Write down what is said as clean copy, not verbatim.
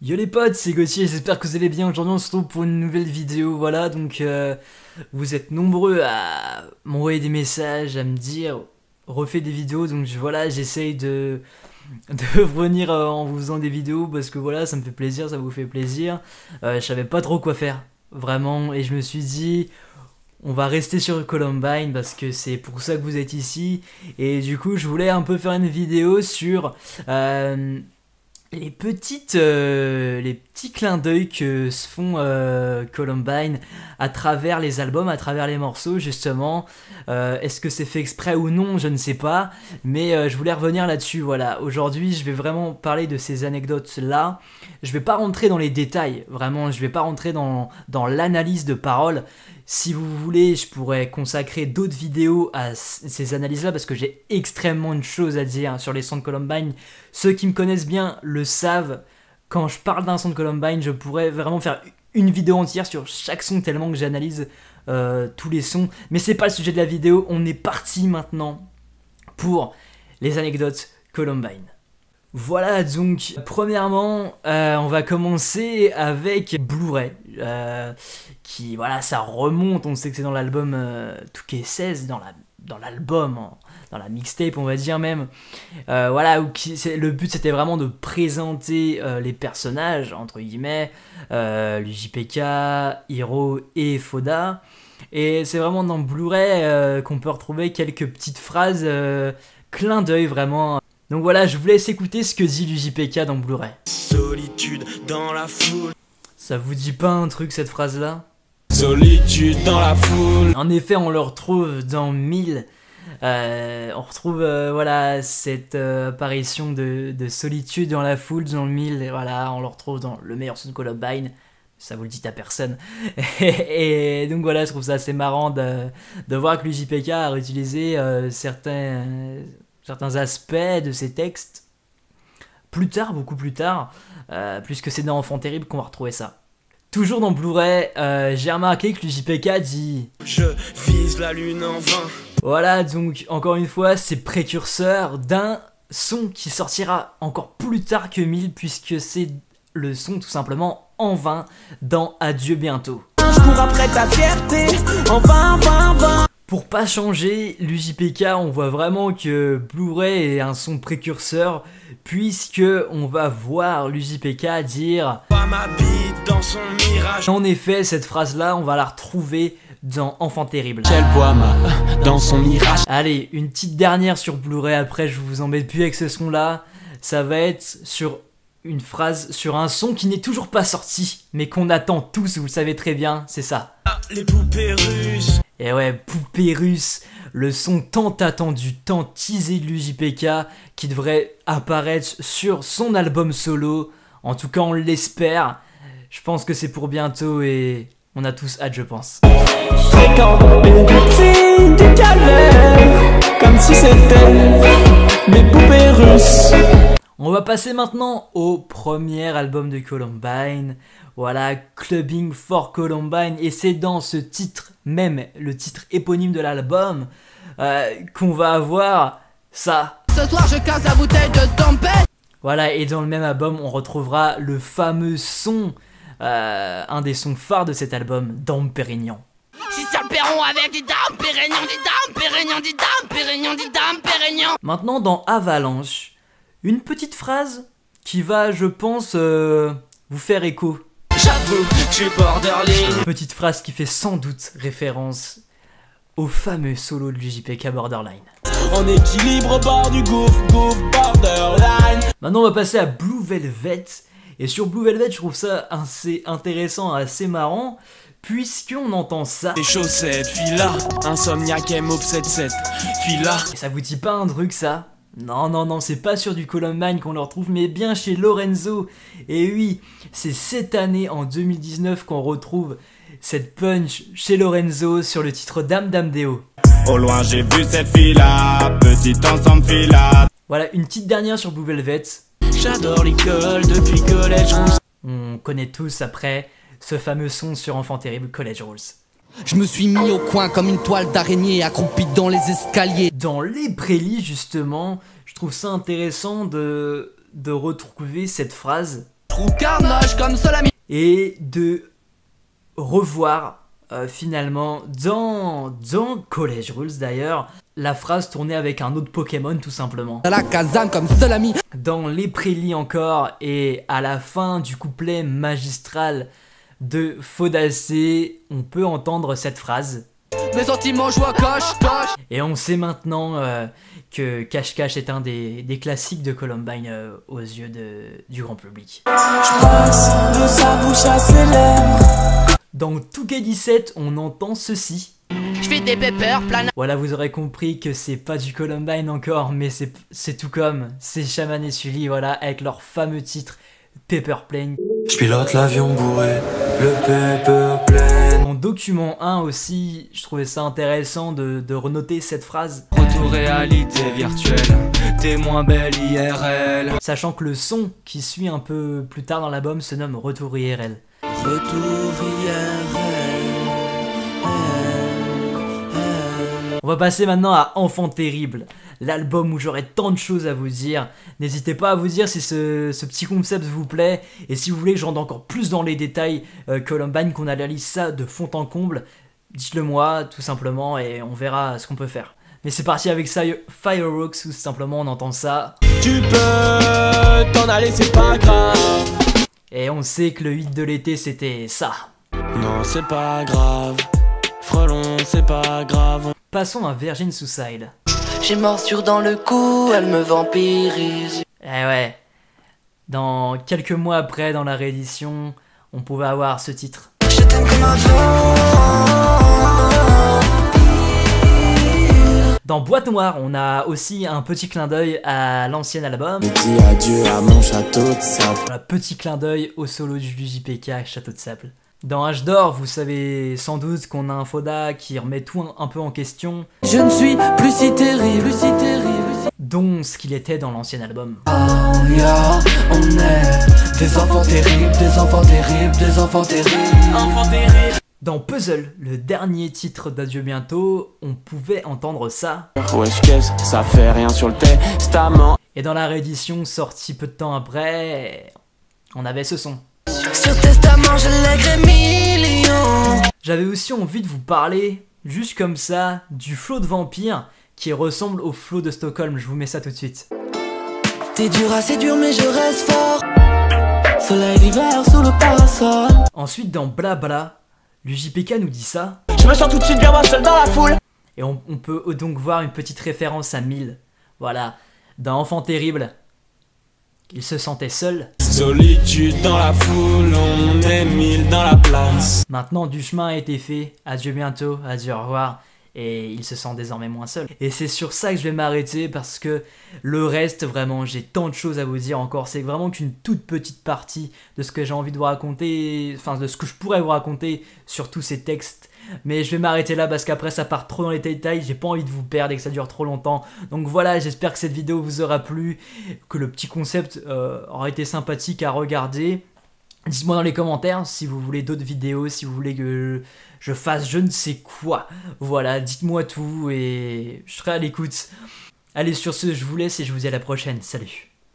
Yo les potes, c'est Gauthier, j'espère que vous allez bien. Aujourd'hui on se retrouve pour une nouvelle vidéo, voilà, donc vous êtes nombreux à m'envoyer des messages, à me dire refais des vidéos, donc voilà, j'essaye de revenir en vous faisant des vidéos parce que voilà, ça me fait plaisir, ça vous fait plaisir. Je savais pas trop quoi faire, vraiment, et je me suis dit on va rester sur Columbine parce que c'est pour ça que vous êtes ici, et du coup je voulais un peu faire une vidéo sur les petits clins d'œil que se font Columbine à travers les albums, à travers les morceaux justement. Est-ce que c'est fait exprès ou non, je ne sais pas, mais je voulais revenir là-dessus. Voilà, aujourd'hui je vais vraiment parler de ces anecdotes là. Je vais pas rentrer dans les détails, vraiment, je vais pas rentrer dans l'analyse de paroles. Si vous voulez, je pourrais consacrer d'autres vidéos à ces analyses-là parce que j'ai extrêmement de choses à dire sur les sons de Columbine. Ceux qui me connaissent bien le savent. Quand je parle d'un son de Columbine, je pourrais vraiment faire une vidéo entière sur chaque son tellement que j'analyse tous les sons. Mais c'est pas le sujet de la vidéo. On est parti maintenant pour les anecdotes Columbine. Voilà, donc premièrement on va commencer avec Blu-ray qui, voilà, ça remonte, on sait que c'est dans l'album 2K16, dans l'album, dans la mixtape on va dire même, voilà, le but c'était vraiment de présenter les personnages entre guillemets, l'UJPK, Hiro et Foda, et c'est vraiment dans Blu-ray qu'on peut retrouver quelques petites phrases clin d'œil vraiment. Donc voilà, je vous laisse écouter ce que dit l'UJPK dans Blu-ray. Solitude dans la foule. Ça vous dit pas un truc cette phrase là? Solitude dans la foule. En effet, on le retrouve dans 1000. On retrouve voilà, cette apparition de solitude dans la foule dans 1000. Et voilà, on le retrouve dans le meilleur son de Columbine. Ça vous le dit à personne. Et donc voilà, je trouve ça assez marrant de voir que l'UJPK a réutilisé certains aspects de ces textes plus tard, beaucoup plus tard, puisque c'est dans Enfant Terrible qu'on va retrouver ça. Toujours dans Blu-ray, j'ai remarqué que l'UJPK dit « Je vise la lune en vain ». Voilà, donc encore une fois, c'est précurseur d'un son qui sortira encore plus tard que 1000, puisque c'est le son tout simplement En vain dans Adieu bientôt. Je cours après ta fierté, en vain, vain, vain. Pour pas changer, l'UJPK, on voit vraiment que Blu-ray est un son précurseur, puisque on va voir l'UJPK dire Pas ma bite dans son mirage. En effet, cette phrase-là, on va la retrouver dans Enfant Terrible. Elle voit dans son mirage. Allez, une petite dernière sur Blu-ray, après je vous embête plus avec ce son-là. Ça va être sur une phrase, sur un son qui n'est toujours pas sorti, mais qu'on attend tous, vous le savez très bien, c'est ça. Les poupées russes. Et ouais, Poupée Russe, le son tant attendu, tant teasé de l'UJPK, qui devrait apparaître sur son album solo. En tout cas, on l'espère. Je pense que c'est pour bientôt et on a tous hâte, je pense. Fréquent, signe du calvaire, comme si c'était mes poupées russes. On va passer maintenant au premier album de Columbine. Voilà, Clubbing for Columbine, et c'est dans ce titre même, le titre éponyme de l'album, qu'on va avoir ça. Ce soir je casse la bouteille de tempête. Voilà, et dans le même album, on retrouvera le fameux son, un des sons phares de cet album, Dom Pérignon. Je suis sur le perron avec des dames Pérignon, des dames Pérignon, des dames Pérignon, des dames Pérignon. Maintenant, dans Avalanche, une petite phrase qui va, je pense, vous faire écho. J'avoue que je suis borderline. Petite phrase qui fait sans doute référence au fameux solo de l'UJPK Borderline. En équilibre au bord du gouffre, borderline. Maintenant on va passer à Blue Velvet. Et sur Blue Velvet, je trouve ça assez intéressant, assez marrant, puisqu'on entend ça. Des chaussettes, fila, insomniaque aime obsède cette fila. Et ça vous dit pas un truc ça? Non, non, non, c'est pas sur du Columbine qu'on le retrouve, mais bien chez Lorenzo. Et oui, c'est cette année, en 2019, qu'on retrouve cette punch chez Lorenzo sur le titre Dame Dame Deo. Au loin j'ai vu cette fila, petit ensemble fila. Voilà, une petite dernière sur Blue Velvet. J'adore l'école depuis College Rules. On connaît tous après ce fameux son sur Enfant Terrible, College Rules. Je me suis mis au coin comme une toile d'araignée accroupie dans les escaliers. Dans les prélis, justement, je trouve ça intéressant de retrouver cette phrase. trou carnage comme Solami. Et de revoir finalement dans College Rules d'ailleurs la phrase tournée avec un autre Pokémon tout simplement. La Kazam comme Solami. Dans les prélis encore et à la fin du couplet magistral de Faudacé, on peut entendre cette phrase. Mes sentiments jouent à coche. Et on sait maintenant que Cache Cache est un des classiques de Columbine aux yeux du grand public. Je passe de sa bouche à ses lèvres. Dans 2K17, on entend ceci. Je fais des pépeurs plein. Voilà, vous aurez compris que c'est pas du Columbine encore, mais c'est tout comme, c'est Shaman et Sully, voilà, avec leur fameux titre Paper Plane. Je pilote l'avion bourré, le paper plane. En document 1 aussi, je trouvais ça intéressant de renoter cette phrase. Retour réalité virtuelle, t'es moins belle IRL. Sachant que le son qui suit un peu plus tard dans l'album se nomme Retour IRL. Retour IRL. On va passer maintenant à Enfant Terrible, l'album où j'aurai tant de choses à vous dire. N'hésitez pas à vous dire si ce petit concept vous plaît, et si vous voulez que je rentre encore plus dans les détails Columbine, qu'on analyse ça de fond en comble, dites-le moi tout simplement et on verra ce qu'on peut faire. Mais c'est parti avec ça, Fireworks, tout simplement on entend ça. Tu peux t'en aller, c'est pas grave. Et on sait que le hit de l'été c'était ça. Non, c'est pas grave. Frelon, c'est pas grave. Passons à Virgin Suicide. J'ai morsure dans le cou, elle me vampirise. Eh ouais, dans quelques mois après, dans la réédition, on pouvait avoir ce titre. Je t'aime comme avant. Dans Boîte Noire, on a aussi un petit clin d'œil à l'ancien album. Dis adieu à mon château de sable. Un petit clin d'œil au solo du JPK Château de Sable. Dans H d'Or, vous savez sans doute qu'on a un Foda qui remet tout un peu en question, Je ne suis plus si terrible, plus si terrible. dont ce qu'il était dans l'ancien album. Oh yeah, on est des enfants terribles, des enfants terribles, des enfants terribles. Enfants terribles. Dans Puzzle, le dernier titre d'Adieu Bientôt, on pouvait entendre ça. Wesh, qu'est-ce que ça fait rien sur le testament. Et dans la réédition sortie peu de temps après, on avait ce son. Sur testament, je lèguerai millions. J'avais aussi envie de vous parler, juste comme ça, du flot de vampire qui ressemble au flot de Stockholm. Je vous mets ça tout de suite. T'es dur, assez dur, mais je reste fort. Soleil d'hiver sous le parasol. Ensuite, dans Blabla, l'UJPK nous dit ça. Je me sens tout de suite bien seul dans la foule. Et on peut donc voir une petite référence à 1000. Voilà, dans Enfant Terrible, il se sentait seul. Solitude dans la foule, on est 1000 dans la place. Maintenant, du chemin a été fait. Adieu bientôt, adieu au revoir. Et il se sent désormais moins seul. Et c'est sur ça que je vais m'arrêter parce que le reste, vraiment, j'ai tant de choses à vous dire encore. C'est vraiment qu'une toute petite partie de ce que j'ai envie de vous raconter, enfin de ce que je pourrais vous raconter sur tous ces textes. Mais je vais m'arrêter là parce qu'après ça part trop dans les détails, j'ai pas envie de vous perdre et que ça dure trop longtemps. Donc voilà, j'espère que cette vidéo vous aura plu, que le petit concept aura été sympathique à regarder. Dites-moi dans les commentaires si vous voulez d'autres vidéos, si vous voulez que je fasse je ne sais quoi. Voilà, dites-moi tout et je serai à l'écoute. Allez, sur ce, je vous laisse et je vous dis à la prochaine. Salut!